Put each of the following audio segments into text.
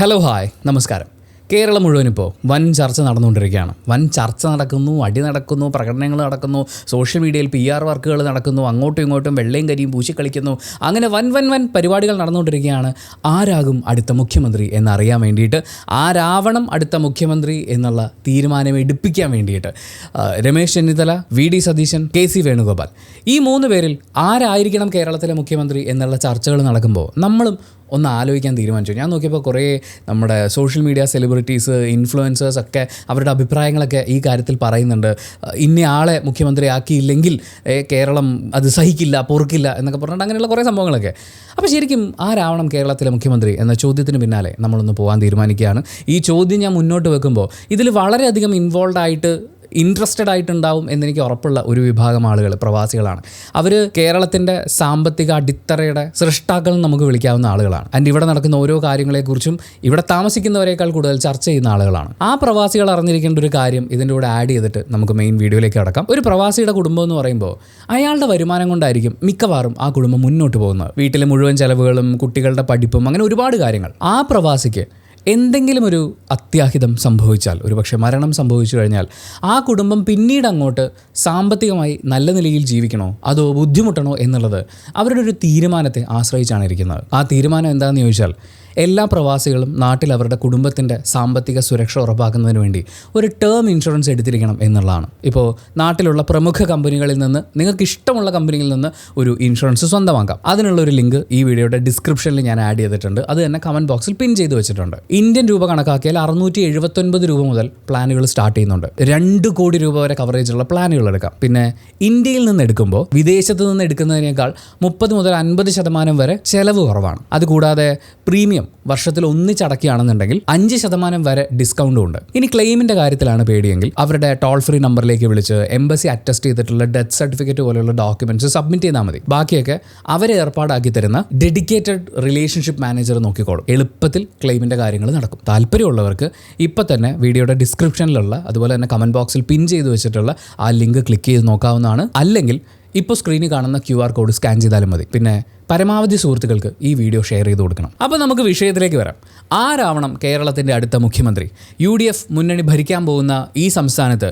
Hello hi നമസ്കാരം. കേരളം മുഴുവനിപ്പോൾ വൻ ചർച്ച നടന്നുകൊണ്ടിരിക്കുകയാണ്. വൻ ചർച്ച നടക്കുന്നു, അടി നടക്കുന്നു, പ്രകടനങ്ങൾ നടക്കുന്നു, സോഷ്യൽ മീഡിയയിൽ PR വർക്കുകൾ നടക്കുന്നു, അങ്ങോട്ടും ഇങ്ങോട്ടും വെള്ളയും കരിയും പൂശിക്കളിക്കുന്നു. അങ്ങനെ വൻ പരിപാടികൾ നടന്നുകൊണ്ടിരിക്കുകയാണ്. ആരാകും അടുത്ത മുഖ്യമന്ത്രി എന്നറിയാൻ വേണ്ടിയിട്ട്, ആരാവണം അടുത്ത മുഖ്യമന്ത്രി എന്നുള്ള തീരുമാനം എടുപ്പിക്കാൻ വേണ്ടിയിട്ട് രമേശ് ചെന്നിത്തല, VD സതീശൻ, KC വേണുഗോപാൽ, ഈ 3 പേരിൽ ആരായിരിക്കണം കേരളത്തിലെ മുഖ്യമന്ത്രി എന്നുള്ള ചർച്ചകൾ നടക്കുമ്പോൾ നമ്മളും ഒന്ന് ആലോചിക്കാൻ തീരുമാനിച്ചു. ഞാൻ നോക്കിയപ്പോൾ കുറേ നമ്മുടെ സോഷ്യൽ മീഡിയ സെലിബ്രിറ്റീസ്, ഇൻഫ്ലുവൻസേഴ്സ് ഒക്കെ അവരുടെ അഭിപ്രായങ്ങളൊക്കെ ഈ കാര്യത്തിൽ പറയുന്നുണ്ട്. ഇന്നയാളെ മുഖ്യമന്ത്രി ആക്കിയില്ലെങ്കിൽ കേരളം അത് സഹിക്കില്ല, പൊറുക്കില്ല എന്നൊക്കെ പറഞ്ഞിട്ട് അങ്ങനെയുള്ള കുറേ സംഭവങ്ങളൊക്കെ. അപ്പോൾ ശരിക്കും ആരാവണം കേരളത്തിലെ മുഖ്യമന്ത്രി എന്ന ചോദ്യത്തിന് പിന്നാലെ നമ്മളൊന്ന് പോകാൻ തീരുമാനിക്കുകയാണ്. ഈ ചോദ്യം ഞാൻ മുന്നോട്ട് വെക്കുമ്പോൾ ഇതിൽ വളരെയധികം ഇൻട്രസ്റ്റഡ് ആയിട്ടുണ്ടാവും എന്നെനിക്ക് ഉറപ്പുള്ള ഒരു വിഭാഗം ആളുകൾ പ്രവാസികളാണ്. അവർ കേരളത്തിൻ്റെ സാമ്പത്തിക അടിത്തറയുടെ സൃഷ്ടാക്കൾ നമുക്ക് വിളിക്കാവുന്ന ആളുകളാണ്. ആൻഡ് ഇവിടെ നടക്കുന്ന ഓരോ കാര്യങ്ങളെക്കുറിച്ചും ഇവിടെ താമസിക്കുന്നവരേക്കാൾ കൂടുതൽ ചർച്ച ചെയ്യുന്ന ആളുകളാണ്. ആ പ്രവാസികൾ അറിഞ്ഞിരിക്കേണ്ട ഒരു കാര്യം ഇതിൻ്റെ കൂടെ ആഡ് ചെയ്തിട്ട് നമുക്ക് മെയിൻ വീഡിയോയിലേക്ക് കടക്കാം. ഒരു പ്രവാസിയുടെ കുടുംബം എന്ന് പറയുമ്പോൾ അയാളുടെ വരുമാനം കൊണ്ടായിരിക്കും മിക്കവാറും ആ കുടുംബം മുന്നോട്ട് പോകുന്നത്. വീട്ടിലെ മുഴുവൻ ചെലവുകളും കുട്ടികളുടെ പഠിപ്പും അങ്ങനെ ഒരുപാട് കാര്യങ്ങൾ. ആ പ്രവാസിക്ക് എന്തെങ്കിലും ഒരു അത്യാഹിതം സംഭവിച്ചാൽ, ഒരുപക്ഷെ മരണം സംഭവിച്ചു കഴിഞ്ഞാൽ, ആ കുടുംബം പിന്നീട് അങ്ങോട്ട് സാമ്പത്തികമായി നല്ല നിലയിൽ ജീവിക്കണോ അതോ ബുദ്ധിമുട്ടണോ എന്നുള്ളത് അവരുടെ ഒരു തീരുമാനത്തെ ആശ്രയിച്ചാണ് ഇരിക്കുന്നത്. ആ തീരുമാനം എന്താണെന്ന് ചോദിച്ചാൽ, എല്ലാ പ്രവാസികളും നാട്ടിൽ അവരുടെ കുടുംബത്തിൻ്റെ സാമ്പത്തിക സുരക്ഷ ഉറപ്പാക്കുന്നതിന് വേണ്ടി ഒരു ടേം ഇൻഷുറൻസ് എടുത്തിരിക്കണം എന്നുള്ളതാണ്. ഇപ്പോൾ നാട്ടിലുള്ള പ്രമുഖ കമ്പനികളിൽ നിന്ന് നിങ്ങൾക്ക് ഇഷ്ടമുള്ള കമ്പനിയിൽ നിന്ന് ഒരു ഇൻഷുറൻസ് സ്വന്തമാക്കാം. അതിനുള്ളൊരു ലിങ്ക് ഈ വീഡിയോയുടെ ഡിസ്ക്രിപ്ഷനിൽ ഞാൻ ആഡ് ചെയ്തിട്ടുണ്ട്. അത് തന്നെ കമൻറ്റ് ബോക്സിൽ പിൻ ചെയ്ത് വെച്ചിട്ടുണ്ട്. ഇന്ത്യൻ രൂപ കണക്കാക്കിയാൽ 679 രൂപ മുതൽ പ്ലാനുകൾ സ്റ്റാർട്ട് ചെയ്യുന്നുണ്ട്. 2 കോടി രൂപ വരെ കവറേജുള്ള പ്ലാനുകൾ എടുക്കാം. പിന്നെ ഇന്ത്യയിൽ നിന്ന് എടുക്കുമ്പോൾ വിദേശത്ത് നിന്ന് എടുക്കുന്നതിനേക്കാൾ 30 മുതൽ 50% വരെ ചെലവ് കുറവാണ്. അതുകൂടാതെ പ്രീമിയം വർഷത്തിൽ ഒന്നിച്ചടക്കുകയാണെന്നുണ്ടെങ്കിൽ 5% വരെ ഡിസ്കൗണ്ടും ഉണ്ട്. ഇനി ക്ലെയിമിന്റെ കാര്യത്തിലാണ് പേടിയെങ്കിൽ അവരുടെ ടോൾ ഫ്രീ നമ്പറിലേക്ക് വിളിച്ച് എംബസി അറ്റസ്റ്റ് ചെയ്തിട്ടുള്ള ഡെത്ത് സർട്ടിഫിക്കറ്റ് പോലെയുള്ള ഡോക്യുമെന്റ്സ് സബ്മിറ്റ് ചെയ്താൽ മതി. ബാക്കിയൊക്കെ അവരെ ഏർപ്പാടാക്കി തരുന്ന ഡെഡിക്കേറ്റഡ് റിലേഷൻഷിപ്പ് മാനേജർ നോക്കിക്കോളും. എളുപ്പത്തിൽ ക്ലെയിമിന്റെ കാര്യങ്ങൾ നടക്കും. താല്പര്യമുള്ളവർക്ക് ഇപ്പം തന്നെ വീഡിയോയുടെ ഡിസ്ക്രിപ്ഷനിലുള്ള അതുപോലെ തന്നെ കമന്റ് ബോക്സിൽ പിൻ ചെയ്ത് വെച്ചിട്ടുള്ള ആ ലിങ്ക് ക്ലിക്ക് ചെയ്ത് നോക്കാവുന്നതാണ്. അല്ലെങ്കിൽ ഇപ്പോൾ സ്ക്രീനിൽ കാണുന്ന QR കോഡ് സ്കാൻ ചെയ്താലും മതി. പിന്നെ പരമാവധി സുഹൃത്തുക്കൾക്ക് ഈ വീഡിയോ ഷെയർ ചെയ്ത് കൊടുക്കണം. അപ്പോൾ നമുക്ക് വിഷയത്തിലേക്ക് വരാം. ആരാവണം കേരളത്തിൻ്റെ അടുത്ത മുഖ്യമന്ത്രി? UDF മുന്നണി ഭരിക്കാൻ പോകുന്ന ഈ സംസ്ഥാനത്ത്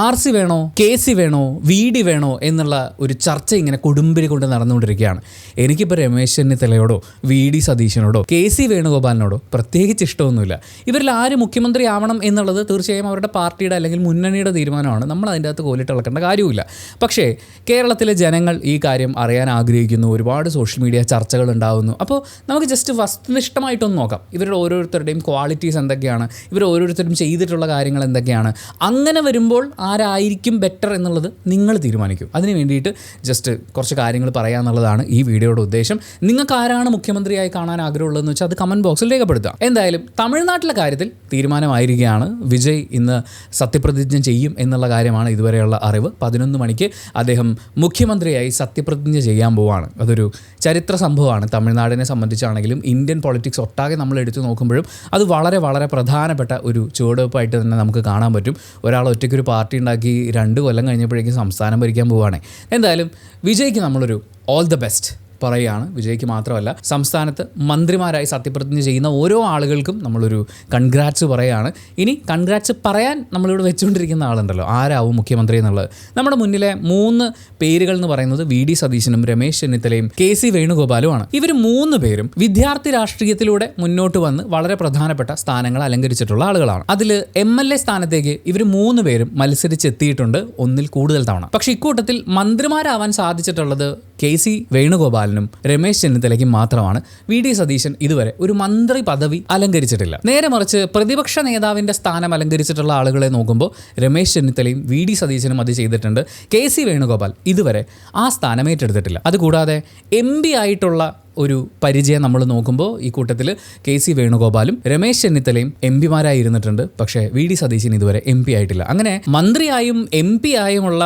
RC വേണോ, KC വേണോ, VD വേണോ എന്നുള്ള ഒരു ചർച്ച ഇങ്ങനെ കൊടുമ്പിരി കൊണ്ട് നടന്നുകൊണ്ടിരിക്കുകയാണ്. എനിക്കിപ്പോൾ രമേശ് ചെന്നിത്തലയോടോ VD സതീശനോടോ KC വേണുഗോപാലിനോടോ പ്രത്യേകിച്ച് ഇഷ്ടമൊന്നുമില്ല. ഇവരിൽ ആര് മുഖ്യമന്ത്രി ആവണം എന്നുള്ളത് തീർച്ചയായും അവരുടെ പാർട്ടിയുടെ അല്ലെങ്കിൽ മുന്നണിയുടെ തീരുമാനമാണ്. നമ്മൾ അതിൻ്റെ അകത്ത് കോലിട്ട് ഇളക്കേണ്ട കാര്യമില്ല. പക്ഷേ കേരളത്തിലെ ജനങ്ങൾ ഈ കാര്യം അറിയാൻ ആഗ്രഹിക്കുന്നു. ഒരുപാട് സോഷ്യൽ മീഡിയ ചർച്ചകൾ ഉണ്ടാകുന്നു. അപ്പോൾ നമുക്ക് ജസ്റ്റ് വസ്തുനിഷ്ഠമായിട്ടൊന്ന് നോക്കാം. ഇവരുടെ ഓരോരുത്തരുടെയും ക്വാളിറ്റീസ് എന്തൊക്കെയാണ്, ഇവർ ഓരോരുത്തരും ചെയ്തിട്ടുള്ള കാര്യങ്ങൾ എന്തൊക്കെയാണ്. അങ്ങനെ വരുമ്പോൾ ആരായിരിക്കും ബെറ്റർ എന്നുള്ളത് നിങ്ങൾ തീരുമാനിക്കും. അതിന് വേണ്ടിയിട്ട് ജസ്റ്റ് കുറച്ച് കാര്യങ്ങൾ പറയാമെന്നുള്ളതാണ് ഈ വീഡിയോയുടെ ഉദ്ദേശം. നിങ്ങൾക്ക് ആരാണ് മുഖ്യമന്ത്രിയായി കാണാൻ ആഗ്രഹമുള്ളതെന്ന് വെച്ചാൽ അത് കമൻറ്റ് ബോക്സിൽ രേഖപ്പെടുത്താം. എന്തായാലും തമിഴ്നാട്ടിലെ കാര്യത്തിൽ തീരുമാനമായിരിക്കുകയാണ്. വിജയ് ഇന്ന് സത്യപ്രതിജ്ഞ ചെയ്യും എന്നുള്ള കാര്യമാണ് ഇതുവരെയുള്ള അറിവ്. 11 മണിക്ക് അദ്ദേഹം മുഖ്യമന്ത്രിയായി സത്യപ്രതിജ്ഞ ചെയ്യാൻ പോവുകയാണ്. അതൊരു ചരിത്ര സംഭവമാണ്. തമിഴ്നാടിനെ സംബന്ധിച്ചാണെങ്കിലും ഇന്ത്യൻ പൊളിറ്റിക്സ് ഒട്ടാകെ നമ്മൾ എടുത്തു നോക്കുമ്പോഴും അത് വളരെ പ്രധാനപ്പെട്ട ഒരു ചുവടുവെപ്പായിട്ട് തന്നെ നമുക്ക് കാണാൻ പറ്റും. ഒരാൾ ഒറ്റയ്ക്കൊരു പാർട്ടി ഉണ്ടാക്കി 2 കൊല്ലം കഴിഞ്ഞപ്പോഴേക്കും സംസ്ഥാനം ഭരിക്കാൻ പോവുകയാണ്. എന്തായാലും വിജയ്ക്ക് നമ്മളൊരു ഓൾ ദ ബെസ്റ്റ് പറയുകയാണ്. വിജയ്ക്ക് മാത്രമല്ല, സംസ്ഥാനത്ത് മന്ത്രിമാരായി സത്യപ്രതിജ്ഞ ചെയ്യുന്ന ഓരോ ആളുകൾക്കും നമ്മളൊരു കൺഗ്രാറ്റ്സ് പറയുകയാണ്. ഇനി കൺഗ്രാറ്റ്സ് പറയാൻ നമ്മളിവിടെ വെച്ചുകൊണ്ടിരിക്കുന്ന ആളുണ്ടല്ലോ, ആരാവും മുഖ്യമന്ത്രി എന്നുള്ളത്. നമ്മുടെ മുന്നിലെ 3 പേരുകൾ എന്ന് പറയുന്നത് VD സതീശനും രമേശ് ചെന്നിത്തലയും KC വേണുഗോപാലുമാണ്. ഇവർ 3 പേരും വിദ്യാർത്ഥി രാഷ്ട്രീയത്തിലൂടെ മുന്നോട്ട് വന്ന് വളരെ പ്രധാനപ്പെട്ട സ്ഥാനങ്ങൾ അലങ്കരിച്ചിട്ടുള്ള ആളുകളാണ്. അതിൽ MLA സ്ഥാനത്തേക്ക് ഇവർ 3 പേരും മത്സരിച്ചെത്തിയിട്ടുണ്ട്, 1-ൽ കൂടുതൽ തവണ. പക്ഷേ ഇക്കൂട്ടത്തിൽ മന്ത്രിമാരാവാൻ സാധിച്ചിട്ടുള്ളത് KC വേണുഗോപാൽ രമേശ് ചെന്നിത്തലയ്ക്കും മാത്രമാണ്. VD സതീശൻ ഇതുവരെ ഒരു മന്ത്രി പദവി അലങ്കരിച്ചിട്ടില്ല. നേരെ മറിച്ച് പ്രതിപക്ഷ നേതാവിന്റെ സ്ഥാനം അലങ്കരിച്ചിട്ടുള്ള ആളുകളെ നോക്കുമ്പോൾ രമേശ് ചെന്നിത്തലയും VD സതീശനും അത് ചെയ്തിട്ടുണ്ട്. KC വേണുഗോപാൽ ഇതുവരെ ആ സ്ഥാനം ഏറ്റെടുത്തിട്ടില്ല. അതുകൂടാതെ MP ആയിട്ടുള്ള ഒരു പരിചയം നമ്മൾ നോക്കുമ്പോൾ ഈ കൂട്ടത്തിൽ KC വേണുഗോപാലും രമേശ് ചെന്നിത്തലയും MP ഇരുന്നിട്ടുണ്ട്. പക്ഷേ VD സതീശൻ ഇതുവരെ MP ആയിട്ടില്ല. അങ്ങനെ മന്ത്രിയായും MP ആയുമുള്ള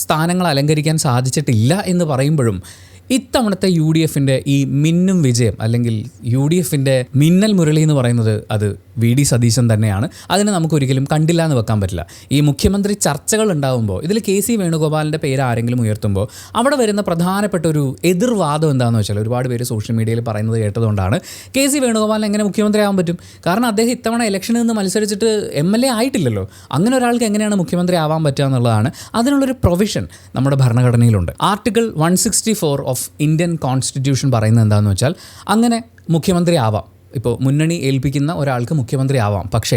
സ്ഥാനങ്ങൾ അലങ്കരിക്കാൻ സാധിച്ചിട്ടില്ല എന്ന് പറയുമ്പോഴും ഇത്തവണത്തെ യു ഡി എഫിൻ്റെ ഈ മിന്നും വിജയം അല്ലെങ്കിൽ യു ഡി എഫിൻ്റെ മിന്നൽ മുരളി എന്ന് പറയുന്നത് അത് വി ഡി സതീശൻ തന്നെയാണ്. അതിന് നമുക്കൊരിക്കലും കണ്ടില്ല എന്ന് വെക്കാൻ പറ്റില്ല. ഈ മുഖ്യമന്ത്രി ചർച്ചകൾ ഉണ്ടാകുമ്പോൾ ഇതിൽ കെ സി വേണുഗോപാലിൻ്റെ പേര് ആരെങ്കിലും ഉയർത്തുമ്പോൾ അവിടെ വരുന്ന പ്രധാനപ്പെട്ട ഒരു എതിർവാദം എന്താണെന്ന് വെച്ചാൽ ഒരുപാട് പേര് സോഷ്യൽ മീഡിയയിൽ പറയുന്നത് കേട്ടതുകൊണ്ടാണ് കെ സി വേണുഗോപാലിന് എങ്ങനെ മുഖ്യമന്ത്രിയാവാൻ പറ്റും? കാരണം അദ്ദേഹം ഇത്തവണ ഇലക്ഷനിൽ നിന്ന് മത്സരിച്ചിട്ട് MLA ആയിട്ടില്ലല്ലോ. അങ്ങനെ ഒരാൾക്ക് എങ്ങനെയാണ് മുഖ്യമന്ത്രി ആവാൻ പറ്റുക എന്നുള്ളതാണ്. അതിനുള്ളൊരു പ്രൊവിഷൻ നമ്മുടെ ഭരണഘടനയിലുണ്ട്. ആർട്ടിക്കിൾ 164 ഓഫ് ഇന്ത്യൻ കോൺസ്റ്റിറ്റ്യൂഷൻ പറയുന്നത് എന്താണെന്ന് വെച്ചാൽ അങ്ങനെ മുഖ്യമന്ത്രി ആവാം. ഇപ്പോൾ മുന്നണി ഏൽപ്പിക്കുന്ന ഒരാൾക്ക് മുഖ്യമന്ത്രി ആവാം. പക്ഷേ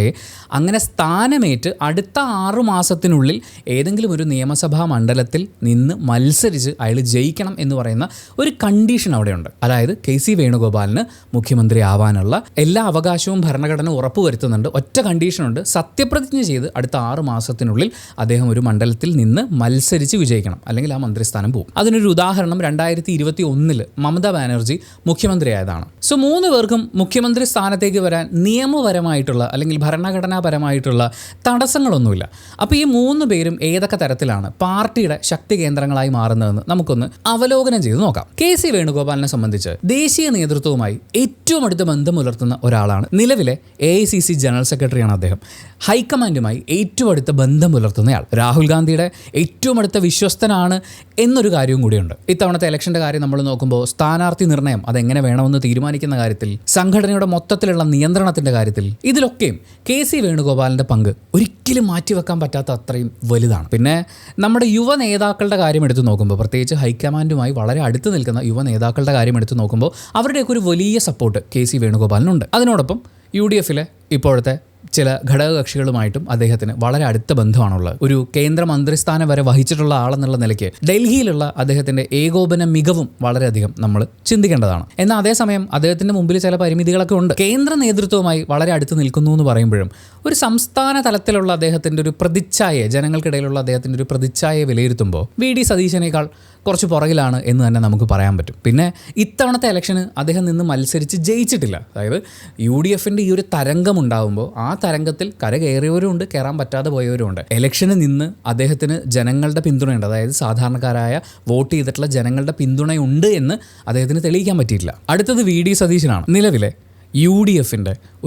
അങ്ങനെ സ്ഥാനമേറ്റ് അടുത്ത 6 മാസത്തിനുള്ളിൽ ഏതെങ്കിലും ഒരു നിയമസഭാ മണ്ഡലത്തിൽ നിന്ന് മത്സരിച്ച് അയാൾ ജയിക്കണം എന്ന് പറയുന്ന ഒരു കണ്ടീഷൻ അവിടെയുണ്ട്. അതായത് കെ സി വേണുഗോപാലിന് മുഖ്യമന്ത്രി ആവാനുള്ള എല്ലാ അവകാശവും ഭരണഘടന ഉറപ്പുവരുത്തുന്നുണ്ട്. ഒറ്റ കണ്ടീഷനുണ്ട്, സത്യപ്രതിജ്ഞ ചെയ്ത് അടുത്ത 6 മാസത്തിനുള്ളിൽ അദ്ദേഹം ഒരു മണ്ഡലത്തിൽ നിന്ന് മത്സരിച്ച് വിജയിക്കണം, അല്ലെങ്കിൽ ആ മന്ത്രിസ്ഥാനം പോകും. അതിനൊരു ഉദാഹരണം 2021 മമതാ ബാനർജി മുഖ്യമന്ത്രിയായതാണ്. സോ 3 പേർക്കും മുഖ്യമന്ത്രി സ്ഥാനത്തേക്ക് വരാൻ നിയമപരമായിട്ടുള്ള അല്ലെങ്കിൽ ഭരണഘടനാപരമായിട്ടുള്ള തടസ്സങ്ങളൊന്നുമില്ല. അപ്പോൾ ഈ 3 പേരും ഏതൊക്കെ തരത്തിലാണ് പാർട്ടിയുടെ ശക്തി കേന്ദ്രങ്ങളായി മാറുന്നതെന്ന് നമുക്കൊന്ന് അവലോകനം ചെയ്ത് നോക്കാം. കെ സി വേണുഗോപാലിനെ സംബന്ധിച്ച് ദേശീയ നേതൃത്വവുമായി ഏറ്റവും അടുത്ത ബന്ധം പുലർത്തുന്ന ഒരാളാണ്. നിലവിലെ AICC ജനറൽ സെക്രട്ടറിയാണ് അദ്ദേഹം. ഹൈക്കമാൻഡുമായി ഏറ്റവും അടുത്ത ബന്ധം പുലർത്തുന്നയാൾ. രാഹുൽ ഗാന്ധിയുടെ ഏറ്റവും അടുത്ത വിശ്വസ്തനാണ് എന്നൊരു കാര്യവും കൂടിയുണ്ട്. ഇത്തവണത്തെ ഇലക്ഷൻ്റെ കാര്യം നമ്മൾ നോക്കുമ്പോൾ സ്ഥാനാർത്ഥി നിർണ്ണയം അതെങ്ങനെ വേണമെന്ന് തീരുമാനിക്കുന്ന കാര്യത്തിൽ, സംഘടനയുടെ മൊത്തത്തിലുള്ള നിയന്ത്രണത്തിൻ്റെ കാര്യത്തിൽ, ഇതിലൊക്കെയും കെ സി വേണുഗോപാലിൻ്റെ പങ്ക് ഒരിക്കലും മാറ്റിവെക്കാൻ പറ്റാത്ത അത്രയും വലുതാണ്. പിന്നെ നമ്മുടെ യുവ നേതാക്കളുടെ കാര്യം എടുത്തു നോക്കുമ്പോൾ, പ്രത്യേകിച്ച് ഹൈക്കമാൻഡുമായി വളരെ അടുത്ത് നിൽക്കുന്ന യുവ നേതാക്കളുടെ കാര്യം എടുത്തു നോക്കുമ്പോൾ അവരുടെയൊക്കെ ഒരു വലിയ സപ്പോർട്ട് കെ സി വേണുഗോപാലിനുണ്ട്. അതിനോടൊപ്പം UDF ഇപ്പോഴത്തെ ചില ഘടകകക്ഷികളുമായിട്ടും അദ്ദേഹത്തിന് വളരെ അടുത്ത ബന്ധമാണുള്ളത്. ഒരു കേന്ദ്ര മന്ത്രിസ്ഥാനം വരെ വഹിച്ചിട്ടുള്ള ആളെന്നുള്ള നിലയ്ക്ക് ഡൽഹിയിലുള്ള അദ്ദേഹത്തിൻ്റെ ഏകോപന മികവും വളരെയധികം നമ്മൾ ചിന്തിക്കേണ്ടതാണ്. എന്നാൽ അതേസമയം അദ്ദേഹത്തിൻ്റെ മുമ്പിൽ ചില പരിമിതികളൊക്കെ ഉണ്ട്. കേന്ദ്ര നേതൃത്വവുമായി വളരെ അടുത്ത് നിൽക്കുന്നു എന്ന് പറയുമ്പോഴും ഒരു സംസ്ഥാന തലത്തിലുള്ള അദ്ദേഹത്തിൻ്റെ ഒരു പ്രതിച്ഛായയെ, ജനങ്ങൾക്കിടയിലുള്ള അദ്ദേഹത്തിൻ്റെ ഒരു പ്രതിച്ഛായയെ വിലയിരുത്തുമ്പോൾ വി ഡി സതീശനേക്കാൾ കുറച്ച് പുറകിലാണ് എന്ന് തന്നെ നമുക്ക് പറയാൻ പറ്റും. പിന്നെ ഇത്തവണത്തെ ഇലക്ഷന് അദ്ദേഹം നിന്ന് മത്സരിച്ച് ജയിച്ചിട്ടില്ല. അതായത് UDF ഈ ഒരു തരംഗം ഉണ്ടാകുമ്പോൾ ആ തരംഗത്തിൽ കരകയറിയവരുമുണ്ട്, കയറാൻ പറ്റാതെ പോയവരുമുണ്ട്. ഇലക്ഷന് നിന്ന് അദ്ദേഹത്തിന് ജനങ്ങളുടെ പിന്തുണയുണ്ട്, അതായത് സാധാരണക്കാരായ വോട്ട് ചെയ്തിട്ടുള്ള ജനങ്ങളുടെ പിന്തുണയുണ്ട് എന്ന് അദ്ദേഹത്തിന് തെളിയിക്കാൻ പറ്റിയിട്ടില്ല. അടുത്തത് വി ഡി സതീശനാണ്. നിലവിലെ UDF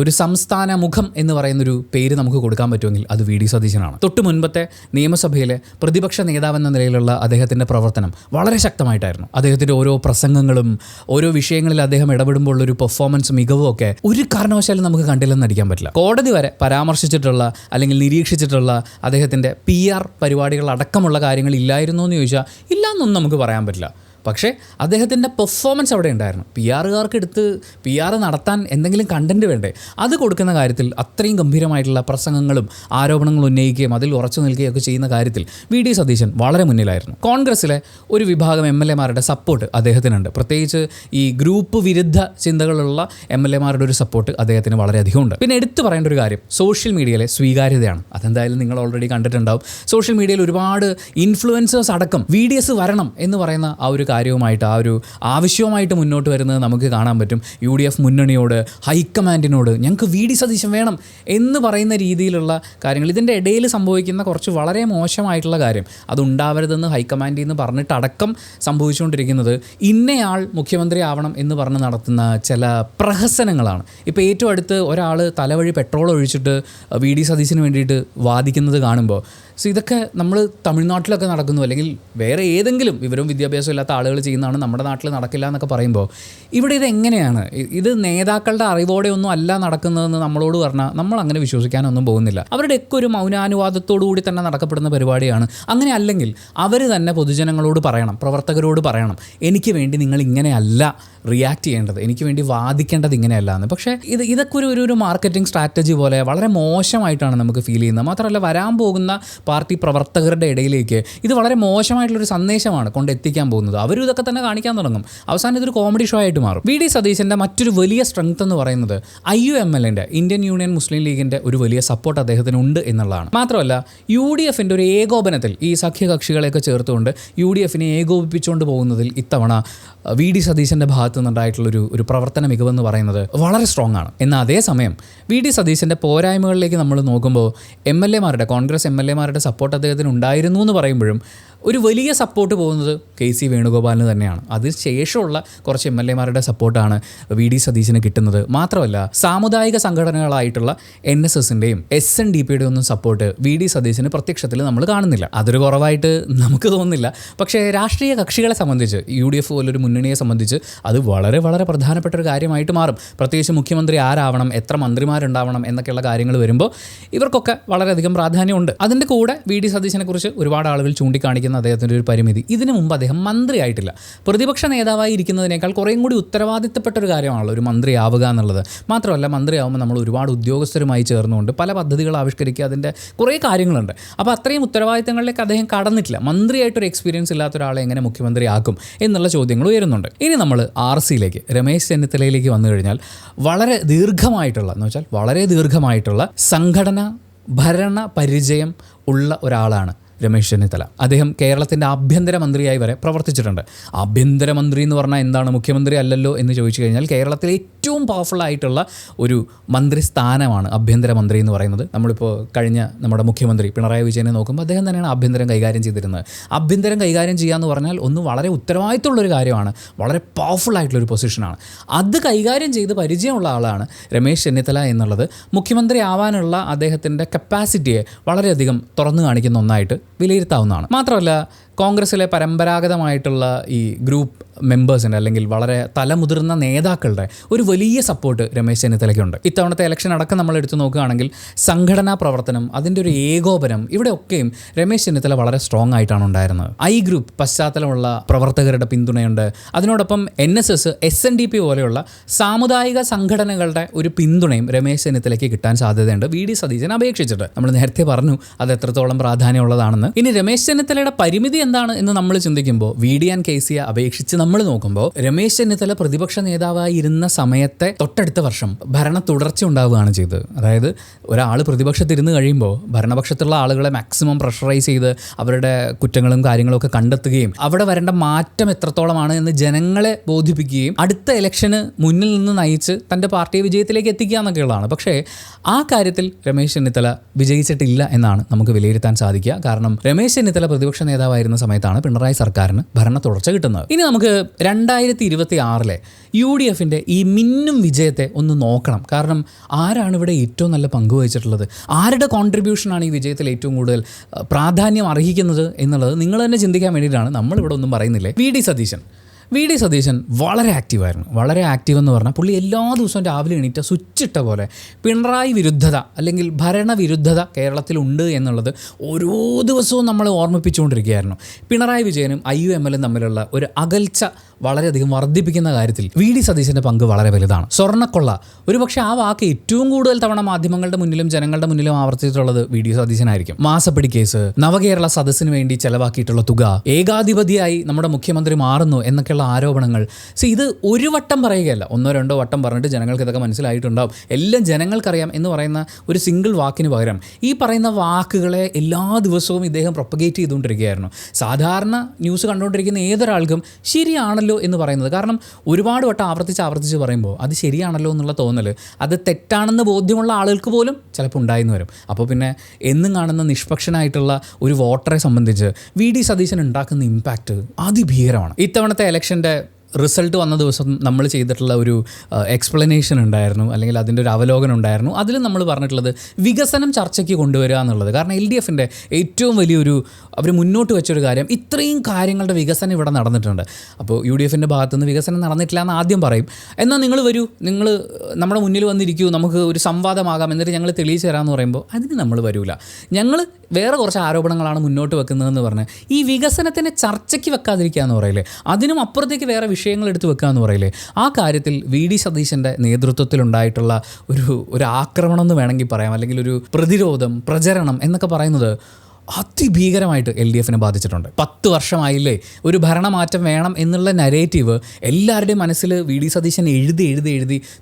ഒരു സംസ്ഥാന മുഖം എന്ന് പറയുന്നൊരു പേര് നമുക്ക് കൊടുക്കാൻ പറ്റുമെങ്കിൽ അത് വി ഡി സതീശനാണ്. തൊട്ട് മുൻപത്തെ നിയമസഭയിലെ പ്രതിപക്ഷ നേതാവെന്ന നിലയിലുള്ള അദ്ദേഹത്തിൻ്റെ പ്രവർത്തനം വളരെ ശക്തമായിട്ടായിരുന്നു. അദ്ദേഹത്തിൻ്റെ ഓരോ പ്രസംഗങ്ങളും ഓരോ വിഷയങ്ങളിൽ അദ്ദേഹം ഇടപെടുമ്പോൾ ഉള്ളൊരു പെർഫോമൻസ് മികവും ഒക്കെ ഒരു കാരണവശാലും നമുക്ക് കണ്ടില്ലെന്ന് അടിക്കാൻ പറ്റില്ല. കോടതി വരെ പരാമർശിച്ചിട്ടുള്ള അല്ലെങ്കിൽ നിരീക്ഷിച്ചിട്ടുള്ള അദ്ദേഹത്തിൻ്റെ PR പരിപാടികൾ അടക്കമുള്ള കാര്യങ്ങൾ ഇല്ലായിരുന്നു എന്ന് ചോദിച്ചാൽ ഇല്ല എന്നൊന്നും നമുക്ക് പറയാൻ പറ്റില്ല. പക്ഷേ അദ്ദേഹത്തിൻ്റെ പെർഫോമൻസ് അവിടെ ഉണ്ടായിരുന്നു. PR എടുത്ത് PR നടത്താൻ എന്തെങ്കിലും കണ്ടൻറ്റ് വേണ്ടേ, അത് കൊടുക്കുന്ന കാര്യത്തിൽ അത്രയും ഗംഭീരമായിട്ടുള്ള പ്രസംഗങ്ങളും ആരോപണങ്ങൾ ഉന്നയിക്കുകയും അതിൽ ഉറച്ചു നിൽക്കുകയൊക്കെ ചെയ്യുന്ന കാര്യത്തിൽ വി ഡി സതീശൻ വളരെ മുന്നിലായിരുന്നു. കോൺഗ്രസ്സിലെ ഒരു വിഭാഗം MLAമാരുടെ സപ്പോർട്ട് അദ്ദേഹത്തിനുണ്ട്. പ്രത്യേകിച്ച് ഈ ഗ്രൂപ്പ് വിരുദ്ധ ചിന്തകളുള്ള MLAമാരുടെ ഒരു സപ്പോർട്ട് അദ്ദേഹത്തിന് വളരെയധികം ഉണ്ട്. പിന്നെ എടുത്തു പറയേണ്ട ഒരു കാര്യം സോഷ്യൽ മീഡിയയിലെ സ്വീകാര്യതയാണ്. അതെന്തായാലും നിങ്ങൾ ഓൾറെഡി കണ്ടിട്ടുണ്ടാവും. സോഷ്യൽ മീഡിയയിൽ ഒരുപാട് ഇൻഫ്ലുവൻസേഴ്സ് അടക്കം VDS വരണം എന്ന് പറയുന്ന ആ ഒരു കാര്യവുമായിട്ട്, ആ ഒരു ആവശ്യവുമായിട്ട് മുന്നോട്ട് വരുന്നത് നമുക്ക് കാണാൻ പറ്റും. UDF മുന്നണിയോട്, ഹൈക്കമാൻഡിനോട് ഞങ്ങൾക്ക് വി ഡി സതീശൻ വേണം എന്ന് പറയുന്ന രീതിയിലുള്ള കാര്യങ്ങൾ. ഇതിൻ്റെ ഇടയിൽ സംഭവിക്കുന്ന കുറച്ച് വളരെ മോശമായിട്ടുള്ള കാര്യം, അതുണ്ടാവരുതെന്ന് ഹൈക്കമാൻഡിൽ നിന്ന് പറഞ്ഞിട്ട് അടക്കം സംഭവിച്ചുകൊണ്ടിരിക്കുന്നത് ഇന്നയാൾ മുഖ്യമന്ത്രി ആവണം എന്ന് പറഞ്ഞ് നടത്തുന്ന ചില പ്രഹസനങ്ങളാണ്. ഇപ്പോൾ ഏറ്റവും അടുത്ത് ഒരാൾ തലവഴി പെട്രോൾ ഒഴിച്ചിട്ട് വി ഡി സതീശന് വേണ്ടിയിട്ട് വാദിക്കുന്നത് കാണുമ്പോൾ ഇതൊക്കെ നമ്മൾ തമിഴ്നാട്ടിലൊക്കെ നടക്കുന്നു, അല്ലെങ്കിൽ വേറെ ഏതെങ്കിലും വിവരവും വിദ്യാഭ്യാസം ഇല്ലാത്ത ആളുകൾ ചെയ്യുന്നതാണ്, നമ്മുടെ നാട്ടിൽ നടക്കില്ല എന്നൊക്കെ പറയുമ്പോൾ ഇവിടെ ഇത് എങ്ങനെയാണ്? ഇത് നേതാക്കളുടെ അറിവോടെ ഒന്നും അല്ല നടക്കുന്നതെന്ന് നമ്മളോട് പറഞ്ഞാൽ നമ്മൾ അങ്ങനെ വിശ്വസിക്കാനൊന്നും പോകുന്നില്ല. അവരുടെയൊക്കെ ഒരു മൗനാനുവാദത്തോടു കൂടി തന്നെ നടക്കപ്പെടുന്ന പരിപാടിയാണ്. അങ്ങനെ അല്ലെങ്കിൽ അവർ തന്നെ പൊതുജനങ്ങളോട് പറയണം, പ്രവർത്തകരോട് പറയണം, എനിക്ക് വേണ്ടി നിങ്ങൾ ഇങ്ങനെയല്ല റിയാക്ട് ചെയ്യേണ്ടത്, എനിക്ക് വേണ്ടി വാദിക്കേണ്ടത് ഇങ്ങനെയല്ല എന്ന്. പക്ഷേ ഇതൊക്കെ ഒരു മാർക്കറ്റിംഗ് സ്ട്രാറ്റജി പോലെ വളരെ മോശമായിട്ടാണ് നമുക്ക് ഫീൽ ചെയ്യുന്നത്. മാത്രമല്ല വരാൻ പോകുന്ന പാർട്ടി പ്രവർത്തകരുടെ ഇടയിലേക്ക് ഇത് വളരെ മോശമായിട്ടുള്ളൊരു സന്ദേശമാണ് കൊണ്ടെത്തിക്കാൻ പോകുന്നത്. അവരും ഇതൊക്കെ തന്നെ കാണിക്കാൻ തുടങ്ങും. അവസാനം ഇതൊരു കോമഡി ഷോ ആയിട്ട് മാറും. വി ഡി സതീശൻ്റെ മറ്റൊരു വലിയ സ്ട്രെങ്ത് എന്ന് പറയുന്നത് IUML ഇന്ത്യൻ യൂണിയൻ മുസ്ലിം ലീഗിൻ്റെ ഒരു വലിയ സപ്പോർട്ട് അദ്ദേഹത്തിന് ഉണ്ട് എന്നുള്ളതാണ്. മാത്രമല്ല UDF ഒരു ഏകോപനത്തിൽ ഈ സഖ്യകക്ഷികളെയൊക്കെ ചേർത്തുകൊണ്ട് UDF ഏകോപിപ്പിച്ചുകൊണ്ട് പോകുന്നതിൽ ഇത്തവണ വി ഡി സതീശൻ്റെ ഭാഗത്തു നിന്നുണ്ടായിട്ടുള്ളൊരു പ്രവർത്തന മികവെന്ന് പറയുന്നത് വളരെ സ്ട്രോങ് ആണ്. എന്നാൽ അതേസമയം വി ഡി സതീശൻ്റെ പോരായ്മകളിലേക്ക് നമ്മൾ നോക്കുമ്പോൾ കോൺഗ്രസ് MLAമാരുടെ സപ്പോർട്ട് അദ്ദേഹത്തിന് ഉണ്ടായിരുന്നു എന്ന് പറയുമ്പോഴും ഒരു വലിയ സപ്പോർട്ട് പോകുന്നത് KC വേണുഗോപാലിന് തന്നെയാണ്. അതിനുശേഷമുള്ള കുറച്ച് MLA-മാരുടെ സപ്പോർട്ടാണ് VD സതീശന് കിട്ടുന്നത്. മാത്രമല്ല സാമുദായിക സംഘടനകളായിട്ടുള്ള NSSൻ്റെയും SNDPയുടെ ഒന്നും സപ്പോർട്ട് VD സതീശന് പ്രത്യക്ഷത്തിൽ നമ്മൾ കാണുന്നില്ല. അതൊരു കുറവായിട്ട് നമുക്ക് തോന്നുന്നില്ല. പക്ഷേ രാഷ്ട്രീയ കക്ഷികളെ സംബന്ധിച്ച് UDF പോലൊരു മുന്നണിയെ സംബന്ധിച്ച് അത് വളരെ വളരെ പ്രധാനപ്പെട്ട ഒരു കാര്യമായിട്ട് മാറും. പ്രത്യേകിച്ച് മുഖ്യമന്ത്രി ആരാവണം, എത്ര മന്ത്രിമാരുണ്ടാവണം എന്നൊക്കെയുള്ള കാര്യങ്ങൾ വരുമ്പോൾ ഇവർക്കൊക്കെ വളരെയധികം പ്രാധാന്യമുണ്ട്. അതിൻ്റെ കൂടെ VD സതീശനെ കുറിച്ച് ഒരുപാട് ആളുകൾ ചൂണ്ടിക്കാണിക്കുന്ന അദ്ദേഹത്തിൻ്റെ ഒരു പരിമിതി, ഇതിനു മുമ്പ് അദ്ദേഹം മന്ത്രിയായിട്ടില്ല. പ്രതിപക്ഷ നേതാവായി ഇരിക്കുന്നതിനേക്കാൾ കുറേയും കൂടി ഉത്തരവാദിത്തപ്പെട്ട ഒരു കാര്യമാണല്ലോ ഒരു മന്ത്രിയാവുക എന്നുള്ളത്. മാത്രമല്ല മന്ത്രിയാവുമ്പോൾ നമ്മൾ ഒരുപാട് ഉദ്യോഗസ്ഥരുമായി ചേർന്നുകൊണ്ട് പല പദ്ധതികൾ ആവിഷ്കരിക്കുക, അതിൻ്റെ കുറേ കാര്യങ്ങളുണ്ട്. അപ്പോൾ അത്രയും ഉത്തരവാദിത്തങ്ങളിലേക്ക് അദ്ദേഹം കടന്നിട്ടില്ല. മന്ത്രിയായിട്ടൊരു എക്സ്പീരിയൻസ് ഇല്ലാത്ത ഒരാളെ എങ്ങനെ മുഖ്യമന്ത്രിയാക്കും എന്നുള്ള ചോദ്യങ്ങൾ ഉയരുന്നുണ്ട്. ഇനി നമ്മൾ RCയിലേക്ക്, രമേശ് ചെന്നിത്തലയിലേക്ക് വന്നു കഴിഞ്ഞാൽ വളരെ ദീർഘമായിട്ടുള്ള സംഘടന ഭരണ പരിചയം ഉള്ള ഒരാളാണ് രമേശ് ചെന്നിത്തല. അദ്ദേഹം കേരളത്തിൻ്റെ ആഭ്യന്തരമന്ത്രിയായി വരെ പ്രവർത്തിച്ചിട്ടുണ്ട്. ആഭ്യന്തരമന്ത്രി എന്ന് പറഞ്ഞാൽ എന്താണ്, മുഖ്യമന്ത്രി അല്ലല്ലോ എന്ന് ചോദിച്ചു കഴിഞ്ഞാൽ കേരളത്തിലെ ഏറ്റവും പവർഫുള്ളായിട്ടുള്ള ഒരു മന്ത്രിസ്ഥാനമാണ് ആഭ്യന്തരമന്ത്രി എന്ന് പറയുന്നത്. നമ്മളിപ്പോൾ കഴിഞ്ഞ നമ്മുടെ മുഖ്യമന്ത്രി പിണറായി വിജയനെ നോക്കുമ്പോൾ അദ്ദേഹം തന്നെയാണ് ആഭ്യന്തരം കൈകാര്യം ചെയ്തിരുന്നത്. ആഭ്യന്തരം കൈകാര്യം ചെയ്യുക എന്ന് പറഞ്ഞാൽ ഒന്ന് വളരെ ഉത്തരവാദിത്തമുള്ളൊരു കാര്യമാണ്, വളരെ പവർഫുള്ളായിട്ടുള്ളൊരു പൊസിഷനാണ്. അത് കൈകാര്യം ചെയ്ത് പരിചയമുള്ള ആളാണ് രമേശ് ചെന്നിത്തല എന്നുള്ളത് മുഖ്യമന്ത്രി ആവാനുള്ള അദ്ദേഹത്തിൻ്റെ കപ്പാസിറ്റിയെ വളരെയധികം തുറന്നു കാണിക്കുന്ന ഒന്നായിട്ട് വിലയിരുത്താവുന്നതാണ്. മാത്രമല്ല കോൺഗ്രസ്സിലെ പരമ്പരാഗതമായിട്ടുള്ള ഈ ഗ്രൂപ്പ് മെമ്പേഴ്സിൻ്റെ അല്ലെങ്കിൽ വളരെ തലമുതിർന്ന നേതാക്കളുടെ ഒരു വലിയ സപ്പോർട്ട് രമേശ് ചെന്നിത്തലയ്ക്കുണ്ട്. ഇത്തവണത്തെ ഇലക്ഷൻ അടക്കം നമ്മൾ എടുത്തു നോക്കുകയാണെങ്കിൽ സംഘടനാ പ്രവർത്തനം, അതിൻ്റെ ഒരു ഏകോപനം, ഇവിടെയൊക്കെയും രമേശ് ചെന്നിത്തല വളരെ സ്ട്രോങ് ആയിട്ടാണ് ഉണ്ടായിരുന്നത്. ഗ്രൂപ്പ് പശ്ചാത്തലമുള്ള പ്രവർത്തകരുടെ പിന്തുണയുണ്ട്. അതിനോടൊപ്പം NSS, SNDP പോലെയുള്ള സാമുദായിക സംഘടനകളുടെ ഒരു പിന്തുണയും രമേശ് ചെന്നിത്തലയ്ക്ക് കിട്ടാൻ സാധ്യതയുണ്ട് VD സതീശനെ അപേക്ഷിച്ചിട്ട്. നമ്മൾ നേരത്തെ പറഞ്ഞു അത് എത്രത്തോളം പ്രാധാന്യമുള്ളതാണെന്ന്. ഇനി രമേശ് ചെന്നിത്തലയുടെ പരിമിതി എന്താണ് എന്ന് നമ്മൾ ചിന്തിക്കുമ്പോൾ VD ആൻഡ് KCയെ അപേക്ഷിച്ച് നമ്മൾ നോക്കുമ്പോൾ രമേശ് ചെന്നിത്തല പ്രതിപക്ഷ നേതാവായി ഇരുന്ന സമയത്തെ തൊട്ടടുത്ത വർഷം ഭരണ തുടർച്ച ഉണ്ടാവുകയാണ് ചെയ്തത്. അതായത് ഒരാൾ പ്രതിപക്ഷത്തിരുന്ന് കഴിയുമ്പോൾ ഭരണപക്ഷത്തുള്ള ആളുകളെ മാക്സിമം പ്രഷറൈസ് ചെയ്ത് അവരുടെ കുറ്റങ്ങളും കാര്യങ്ങളും ഒക്കെ കണ്ടെത്തുകയും അവിടെ വരേണ്ട മാറ്റം എത്രത്തോളമാണ് എന്ന് ജനങ്ങളെ ബോധിപ്പിക്കുകയും അടുത്ത ഇലക്ഷന് മുന്നിൽ നിന്ന് നയിച്ച് തൻ്റെ പാർട്ടിയെ വിജയത്തിലേക്ക് എത്തിക്കുക എന്നൊക്കെയുള്ളതാണ്. പക്ഷേ ആ കാര്യത്തിൽ രമേശ് ചെന്നിത്തല വിജയിച്ചിട്ടില്ല എന്നാണ് നമുക്ക് വിലയിരുത്താൻ സാധിക്കുക. കാരണം രമേശ് ചെന്നിത്തല പ്രതിപക്ഷ നേതാവായിരുന്ന സമയത്താണ് പിണറായി സർക്കാരിന് ഭരണ തുടർച്ച കിട്ടുന്നത്. ഇനി നമുക്ക് 2026 UDFിൻ്റെ ഈ മിന്നും വിജയത്തെ ഒന്ന് നോക്കണം. കാരണം ആരാണ് ഇവിടെ ഏറ്റവും നല്ല പങ്കുവഹിച്ചിട്ടുള്ളത്, ആരുടെ കോൺട്രിബ്യൂഷനാണ് ഈ വിജയത്തിൽ ഏറ്റവും കൂടുതൽ പ്രാധാന്യം അർഹിക്കുന്നത് എന്നുള്ളത് നിങ്ങൾ തന്നെ ചിന്തിക്കാൻ വേണ്ടിയിട്ടാണ് നമ്മളിവിടെ ഒന്നും പറയുന്നില്ലേ. VD സതീശൻ വളരെ ആക്റ്റീവായിരുന്നു. വളരെ ആക്റ്റീവ് എന്ന് പറഞ്ഞാൽ പുള്ളി എല്ലാ ദിവസവും രാവിലെ എണീറ്റ് സ്വിച്ചിട്ട പോലെ പിണറായി വിരുദ്ധത അല്ലെങ്കിൽ ഭരണവിരുദ്ധത കേരളത്തിലുണ്ട് എന്നുള്ളത് ഓരോ ദിവസവും നമ്മൾ ഓർമ്മിപ്പിച്ചുകൊണ്ടിരിക്കുകയായിരുന്നു. പിണറായി വിജയനും IUML തമ്മിലുള്ള ഒരു അകൽച്ച വളരെയധികം വർദ്ധിപ്പിക്കുന്ന കാര്യത്തിൽ VD സതീശൻ്റെ പങ്ക് വളരെ വലുതാണ്. സ്വർണ്ണക്കൊള്ള, ഒരുപക്ഷെ ആ വാക്ക് ഏറ്റവും കൂടുതൽ തവണ മാധ്യമങ്ങളുടെ മുന്നിലും ജനങ്ങളുടെ മുന്നിലും ആവർത്തിച്ചിട്ടുള്ളത് VD സതീശനായിരിക്കും. മാസപ്പടി കേസ്, നവകേരള സദസ്സിന് വേണ്ടി ചെലവാക്കിയിട്ടുള്ള തുക, ഏകാധിപതിയായി നമ്മുടെ മുഖ്യമന്ത്രി മാറുന്നു എന്നൊക്കെയുള്ള ആരോപണങ്ങൾ. ഇത് ഒരു വട്ടം പറയുകയല്ല, 1-2 വട്ടം പറഞ്ഞിട്ട് ജനങ്ങൾക്ക് ഇതൊക്കെ മനസ്സിലായിട്ടുണ്ടാവും, എല്ലാം ജനങ്ങൾക്കറിയാം എന്ന് പറയുന്ന ഒരു സിംഗിൾ വാക്കിന് പകരം ഈ പറയുന്ന വാക്കുകളെ എല്ലാ ദിവസവും ഇദ്ദേഹം പ്രൊപ്പഗേറ്റ് ചെയ്തുകൊണ്ടിരിക്കുകയായിരുന്നു. സാധാരണ ന്യൂസ് കണ്ടുകൊണ്ടിരിക്കുന്ന ഏതൊരാൾക്കും ശരിയാണല്ലോ എന്ന് പറയുന്നത്, കാരണം ഒരുപാട് വട്ടം ആവർത്തിച്ച് പറയുമ്പോൾ അത് ശരിയാണല്ലോ എന്നുള്ള തോന്നൽ അത് തെറ്റാണെന്ന് ബോധ്യമുള്ള ആളുകൾക്ക് പോലും ചിലപ്പോൾ ഉണ്ടായിന്ന് വരും. അപ്പോൾ പിന്നെ എന്നും കാണുന്ന നിഷ്പക്ഷനായിട്ടുള്ള ഒരു വോട്ടറെ സംബന്ധിച്ച് VD സതീശൻ ഉണ്ടാക്കുന്ന ഇമ്പാക്റ്റ് അതിഭീകരമാണ്. ഇത്തവണത്തെ ഇലക്ഷൻ്റെ റിസൾട്ട് വന്ന ദിവസം നമ്മൾ ചെയ്തിട്ടുള്ള ഒരു എക്സ്പ്ലനേഷൻ ഉണ്ടായിരുന്നു, അല്ലെങ്കിൽ അതിൻ്റെ ഒരു അവലോകനം ഉണ്ടായിരുന്നു. അതിൽ നമ്മൾ പറഞ്ഞിട്ടുള്ളത് വികസനം ചർച്ചയ്ക്ക് കൊണ്ടുവരിക എന്നുള്ളത്. കാരണം LDFിൻ്റെ ഏറ്റവും വലിയൊരു അവർ മുന്നോട്ട് വെച്ചൊരു കാര്യം, ഇത്രയും കാര്യങ്ങളുടെ വികസനം ഇവിടെ നടന്നിട്ടുണ്ട്. അപ്പോൾ UDFിൻ്റെ ഭാഗത്തുനിന്ന് വികസനം നടന്നിട്ടില്ല എന്ന് ആദ്യം പറയും. എന്നാൽ നിങ്ങൾ വരൂ, നിങ്ങൾ നമ്മുടെ മുന്നിൽ വന്നിരിക്കൂ, നമുക്ക് ഒരു സംവാദമാകാം, എന്നിട്ട് ഞങ്ങൾ തെളിയിച്ച് തരാമെന്ന് പറയുമ്പോൾ അതിന് നമ്മൾ വരില്ല. ഞങ്ങൾ വേറെ കുറച്ച് ആരോപണങ്ങളാണ് മുന്നോട്ട് വെക്കുന്നതെന്ന് പറഞ്ഞ് ഈ വികസനത്തിനെ ചർച്ചയ്ക്ക് വെക്കാതിരിക്കുക എന്ന് പറയില്ലേ, അതിനും അപ്പുറത്തേക്ക് വേറെ വിഷയങ്ങൾ എടുത്ത് വെക്കുക എന്ന് പറയില്ലേ, ആ കാര്യത്തിൽ VD സതീശൻ്റെ നേതൃത്വത്തിലുണ്ടായിട്ടുള്ള ഒരു ആക്രമണം എന്ന് വേണമെങ്കിൽ പറയാം, അല്ലെങ്കിൽ ഒരു പ്രതിരോധം, പ്രചരണം എന്നൊക്കെ പറയുന്നത് അതിഭീകരമായിട്ട് LDFിനെ ബാധിച്ചിട്ടുണ്ട്. 10 വർഷമായില്ലേ ഒരു ഭരണമാറ്റം വേണം എന്നുള്ള നരേറ്റീവ് എല്ലാവരുടെയും മനസ്സിൽ VD സതീശൻ എഴുതി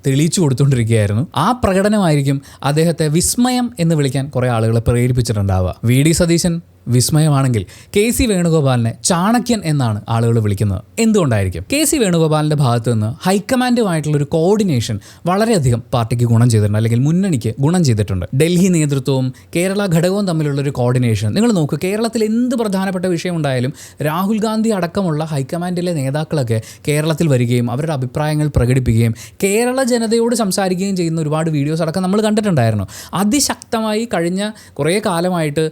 തെളിയിച്ചു കൊടുത്തുകൊണ്ടിരിക്കുകയായിരുന്നു. ആ പ്രകടനമായിരിക്കും അദ്ദേഹത്തെ വിസ്മയം എന്ന് വിളിക്കാൻ കുറേ ആളുകളെ പ്രേരിപ്പിച്ചിട്ടുണ്ടാവുക. VD സതീശൻ വിസ്മയമാണെങ്കിൽ KC വേണുഗോപാലിനെ ചാണക്യൻ എന്നാണ് ആളുകൾ വിളിക്കുന്നത്. എന്തുകൊണ്ടായിരിക്കും? KC വേണുഗോപാലിൻ്റെ ഭാഗത്ത് നിന്ന് ഹൈക്കമാൻഡുമായിട്ടുള്ളൊരു കോർഡിനേഷൻ വളരെയധികം പാർട്ടിക്ക് ഗുണം ചെയ്തിട്ടുണ്ട്, അല്ലെങ്കിൽ മുന്നണിക്ക് ഗുണം ചെയ്തിട്ടുണ്ട്. ഡൽഹി നേതൃത്വവും കേരള ഘടകവും തമ്മിലുള്ളൊരു കോർഡിനേഷൻ നിങ്ങൾ നോക്കൂ. കേരളത്തിൽ എന്ത് പ്രധാനപ്പെട്ട വിഷയം ഉണ്ടായാലും രാഹുൽ ഗാന്ധി അടക്കമുള്ള ഹൈക്കമാൻഡിലെ നേതാക്കളൊക്കെ കേരളത്തിൽ വരികയും അവരുടെ അഭിപ്രായങ്ങൾ പ്രകടിപ്പിക്കുകയും കേരള ജനതയോട് സംസാരിക്കുകയും ചെയ്യുന്ന ഒരുപാട് വീഡിയോസ് അടക്കം നമ്മൾ കണ്ടിട്ടുണ്ടായിരുന്നു. അതിശക്തമായി കഴിഞ്ഞ കുറേ കാലമായിട്ട്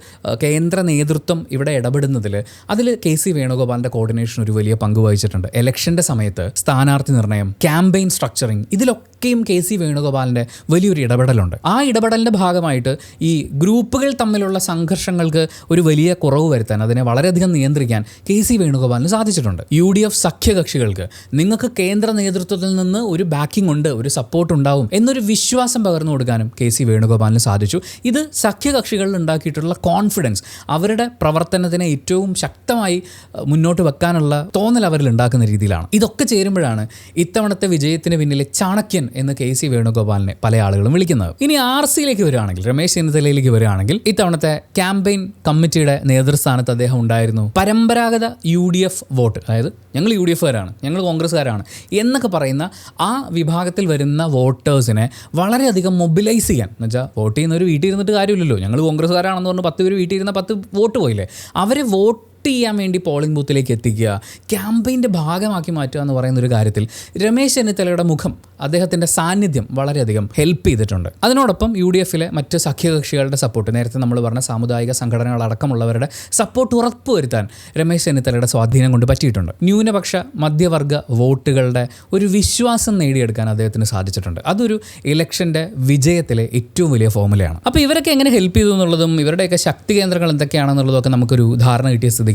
കേന്ദ്ര നേതൃത്വം ഇവിടെ ഇടപെടുന്നതിൽ അതിൽ KC വേണുഗോപാലിൻ്റെ കോർഡിനേഷൻ ഒരു വലിയ പങ്ക് വഹിച്ചിട്ടുണ്ട്. ഇലക്ഷൻ്റെ സമയത്ത് സ്ഥാനാർത്ഥി നിർണ്ണയം, ക്യാമ്പയിൻ സ്ട്രക്ചറിങ്, ഇതിലൊക്കെയും KC വേണുഗോപാലിൻ്റെ വലിയൊരു ഇടപെടലുണ്ട്. ആ ഇടപെടലിൻ്റെ ഭാഗമായിട്ട് ഈ ഗ്രൂപ്പുകൾ തമ്മിലുള്ള സംഘർഷങ്ങൾക്ക് ഒരു വലിയ കുറവ് വരുത്താൻ, അതിനെ വളരെയധികം നിയന്ത്രിക്കാൻ KC വേണുഗോപാലിന് സാധിച്ചിട്ടുണ്ട്. UDF സഖ്യകക്ഷികൾക്ക് നിങ്ങൾക്ക് കേന്ദ്ര നേതൃത്വത്തിൽ നിന്ന് ഒരു ബാക്കിംഗ് ഉണ്ട്, ഒരു സപ്പോർട്ട് ഉണ്ടാവും എന്നൊരു വിശ്വാസം പകർന്നു കൊടുക്കാനും KC വേണുഗോപാലിന് സാധിച്ചു. ഇത് സഖ്യകക്ഷികളിൽ ഉണ്ടാക്കിയിട്ടുള്ള കോൺഫിഡൻസ്, അവരുടെ പ്രവർത്തനത്തിനെ ഏറ്റവും ശക്തമായി മുന്നോട്ട് വെക്കാനുള്ള തോന്നൽ അവരിൽ ഉണ്ടാക്കുന്ന രീതിയിലാണ്. ഇതൊക്കെ ചേരുമ്പോഴാണ് ഇത്തവണത്തെ വിജയത്തിന് പിന്നിലെ ചാണക്യൻ എന്ന് KC വേണുഗോപാലിനെ പല ആളുകളും വിളിക്കുന്നത്. ഇനി RCയിലേക്ക് വരികയാണെങ്കിൽ, രമേശ് ചെന്നിത്തലയിലേക്ക് വരികയാണെങ്കിൽ, ഇത്തവണത്തെ ക്യാമ്പയിൻ കമ്മിറ്റിയുടെ നേതൃസ്ഥാനത്ത് അദ്ദേഹം ഉണ്ടായിരുന്നു. പരമ്പരാഗത UDF വോട്ട്, അതായത് ഞങ്ങൾ UDFകാരാണ്, ഞങ്ങൾ കോൺഗ്രസ്സുകാരാണ് എന്നൊക്കെ പറയുന്ന ആ വിഭാഗത്തിൽ വരുന്ന വോട്ടേഴ്സിനെ വളരെയധികം മൊബിലൈസ് ചെയ്യാൻ, എന്ന് വെച്ചാൽ വോട്ട് ചെയ്യുന്ന ഒരു വീട്ടിൽ ഇരുന്നിട്ട് കാര്യമില്ലല്ലോ, ഞങ്ങൾ കോൺഗ്രസ്സുകാരാണെന്ന് പറഞ്ഞ് 10 പേര് വീട്ടിൽ ഇരുന്ന 10 വോട്ട് പോയില്ലേ, അവരെ വോട്ട് ചെയ്യാൻ വേണ്ടി പോളിംഗ് ബൂത്തിലേക്ക് എത്തിക്കുക, ക്യാമ്പയിൻ്റെ ഭാഗമാക്കി മാറ്റുക എന്ന് പറയുന്ന ഒരു കാര്യത്തിൽ രമേശ് ചെന്നിത്തലയുടെ മുഖം, അദ്ദേഹത്തിൻ്റെ സാന്നിധ്യം വളരെയധികം ഹെൽപ്പ് ചെയ്തിട്ടുണ്ട്. അതിനോടൊപ്പം UDFലെ മറ്റ് സഖ്യകക്ഷികളുടെ സപ്പോർട്ട്, നേരത്തെ നമ്മൾ പറഞ്ഞ സാമുദായിക സംഘടനകളടക്കമുള്ളവരുടെ സപ്പോർട്ട് ഉറപ്പുവരുത്താൻ രമേശ് ചെന്നിത്തലയുടെ സ്വാധീനം കൊണ്ട് പറ്റിയിട്ടുണ്ട്. ന്യൂനപക്ഷ മധ്യവർഗ വോട്ടുകളുടെ ഒരു വിശ്വാസം നേടിയെടുക്കാൻ അദ്ദേഹത്തിന് സാധിച്ചിട്ടുണ്ട്. അതൊരു ഇലക്ഷൻ്റെ വിജയത്തിലെ ഏറ്റവും വലിയ ഫോർമുലയാണ്. അപ്പോൾ ഇവരൊക്കെ എങ്ങനെ ഹെൽപ്പ് ചെയ്തു എന്നുള്ളതും ഇവരുടെയൊക്കെ ശക്തി കേന്ദ്രങ്ങൾ എന്തൊക്കെയാണെന്നുള്ളതൊക്കെ നമുക്കൊരു ധാരണ കിട്ടിയ സ്ഥിതിക്ക്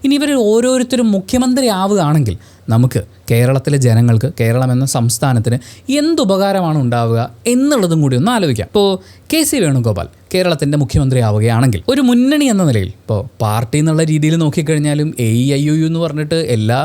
ഇനി ഇവർ ഓരോരുത്തരും മുഖ്യമന്ത്രി ആവുകയാണെങ്കിൽ നമുക്ക് കേരളത്തിലെ ജനങ്ങൾക്ക്, കേരളം എന്ന സംസ്ഥാനത്തിന് എന്തുപകാരമാണ് ഉണ്ടാവുക എന്നുള്ളതും കൂടി ഒന്ന് ആലോചിക്കാം. ഇപ്പോൾ KC വേണുഗോപാൽ കേരളത്തിൻ്റെ മുഖ്യമന്ത്രി ആവുകയാണെങ്കിൽ ഒരു മുന്നണി എന്ന നിലയിൽ, ഇപ്പോൾ പാർട്ടി എന്നുള്ള രീതിയിൽ നോക്കിക്കഴിഞ്ഞാലും AIUU എന്ന് പറഞ്ഞിട്ട് എല്ലാ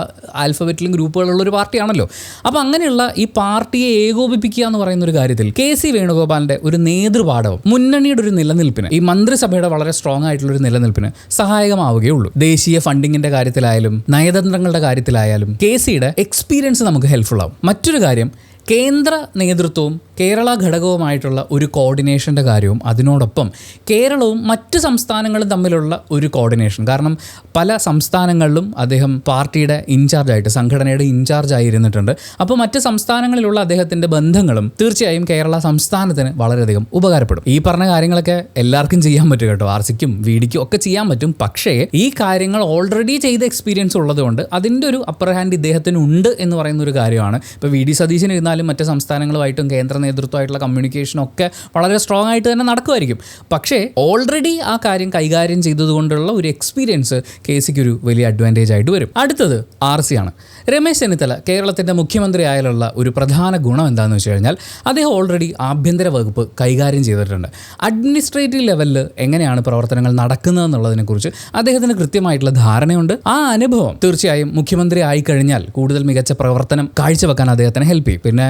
ആൽഫബറ്റിലും ഗ്രൂപ്പുകളുള്ളൊരു പാർട്ടിയാണല്ലോ. അപ്പോൾ അങ്ങനെയുള്ള ഈ പാർട്ടിയെ ഏകോപിപ്പിക്കുക എന്ന് പറയുന്ന ഒരു കാര്യത്തിൽ KC വേണുഗോപാലിൻ്റെ ഒരു നേതൃപാഠവും മുന്നണിയുടെ ഒരു നിലനിൽപ്പിന്, ഈ മന്ത്രിസഭയുടെ വളരെ സ്ട്രോങ് ആയിട്ടുള്ളൊരു നിലനിൽപ്പിന് സഹായകമാവുകയുള്ളൂ. ദേശീയ ഫണ്ടിങ്ങിൻ്റെ കാര്യത്തിലായാലും നയതന്ത്രങ്ങളുടെ കാര്യത്തിലായാലും KCയുടെ എക്സ്പീരിയൻസ് നമുക്ക് ഹെൽപ്ഫുൾ ആവും. മറ്റൊരു കാര്യം, കേന്ദ്ര നേതൃത്വവും കേരള ഘടകവുമായിട്ടുള്ള ഒരു കോർഡിനേഷൻ്റെ കാര്യവും, അതിനോടൊപ്പം കേരളവും മറ്റ് സംസ്ഥാനങ്ങളും തമ്മിലുള്ള ഒരു കോർഡിനേഷൻ. കാരണം പല സംസ്ഥാനങ്ങളിലും അദ്ദേഹം പാർട്ടിയുടെ ഇൻചാർജായിട്ട്, സംഘടനയുടെ ഇൻചാർജായി ഇരുന്നിട്ടുണ്ട്. അപ്പോൾ മറ്റ് സംസ്ഥാനങ്ങളിലുള്ള അദ്ദേഹത്തിൻ്റെ ബന്ധങ്ങളും തീർച്ചയായും കേരള സംസ്ഥാനത്തിന് വളരെയധികം ഉപകാരപ്പെടും. ഈ പറഞ്ഞ കാര്യങ്ങളൊക്കെ എല്ലാവർക്കും ചെയ്യാൻ പറ്റും കേട്ടോ, RCക്കും VDക്കും ഒക്കെ ചെയ്യാൻ പറ്റും. പക്ഷേ ഈ കാര്യങ്ങൾ ഓൾറെഡി ചെയ്ത എക്സ്പീരിയൻസ് ഉള്ളതുകൊണ്ട് അതിൻ്റെ ഒരു അപ്പർ ഹാൻഡ് ഇദ്ദേഹത്തിന് ഉണ്ട് എന്ന് പറയുന്ന ഒരു കാര്യമാണ്. ഇപ്പോൾ VD സതീശൻ ഇരുന്നാലും മറ്റ് സംസ്ഥാനങ്ങളുമായിട്ടും കേന്ദ്ര നേതൃത്വമായിട്ടുള്ള കമ്മ്യൂണിക്കേഷനൊക്കെ വളരെ സ്ട്രോങ് ആയിട്ട് തന്നെ നടക്കുമായിരിക്കും. പക്ഷേ ഓൾറെഡി ആ കാര്യം കൈകാര്യം ചെയ്തതുകൊണ്ടുള്ള ഒരു എക്സ്പീരിയൻസ് KCക്ക് ഒരു വലിയ അഡ്വാൻറ്റേജ് ആയിട്ട് വരും. അടുത്തത് RC ആണ്. രമേശ് ചെന്നിത്തല കേരളത്തിൻ്റെ മുഖ്യമന്ത്രി ആയാലുള്ള ഒരു പ്രധാന ഗുണം എന്താണെന്ന് വെച്ച് കഴിഞ്ഞാൽ അദ്ദേഹം ഓൾറെഡി ആഭ്യന്തര വകുപ്പ് കൈകാര്യം ചെയ്തിട്ടുണ്ട്. അഡ്മിനിസ്ട്രേറ്റീവ് ലെവലിൽ എങ്ങനെയാണ് പ്രവർത്തനങ്ങൾ നടക്കുന്നതെന്നുള്ളതിനെക്കുറിച്ച് അദ്ദേഹത്തിന് കൃത്യമായിട്ടുള്ള ധാരണയുണ്ട്. ആ അനുഭവം തീർച്ചയായും മുഖ്യമന്ത്രി ആയിക്കഴിഞ്ഞാൽ കൂടുതൽ മികച്ച പ്രവർത്തനം കാഴ്ചവെക്കാൻ അദ്ദേഹത്തിന് ഹെൽപ്പ് ചെയ്യും. പിന്നെ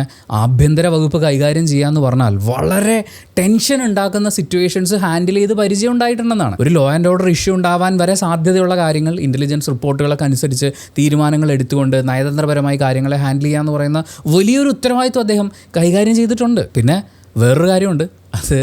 ആഭ്യന്തര വകുപ്പ് കൈകാര്യം ചെയ്യാന്ന് പറഞ്ഞാൽ വളരെ ടെൻഷൻ ഉണ്ടാക്കുന്ന സിറ്റുവേഷൻസ് ഹാൻഡിൽ ചെയ്ത് പരിചയം ഉണ്ടായിട്ടുണ്ടെന്നാണ്. ഒരു ലോ ആൻഡ് ഓർഡർ ഇഷ്യൂ ഉണ്ടാവാൻ വരെ സാധ്യതയുള്ള കാര്യങ്ങൾ ഇൻ്റലിജൻസ് റിപ്പോർട്ടുകളൊക്കെ അനുസരിച്ച് തീരുമാനങ്ങൾ എടുത്തുകൊണ്ട് നയതന്ത്രപരമായി കാര്യങ്ങളെ ഹാൻഡിൽ ചെയ്യാന്ന് പറയുന്ന വലിയൊരു ഉത്തരവാദിത്വം അദ്ദേഹം കൈകാര്യം ചെയ്തിട്ടുണ്ട്. പിന്നെ വേറൊരു കാര്യമുണ്ട്, അത്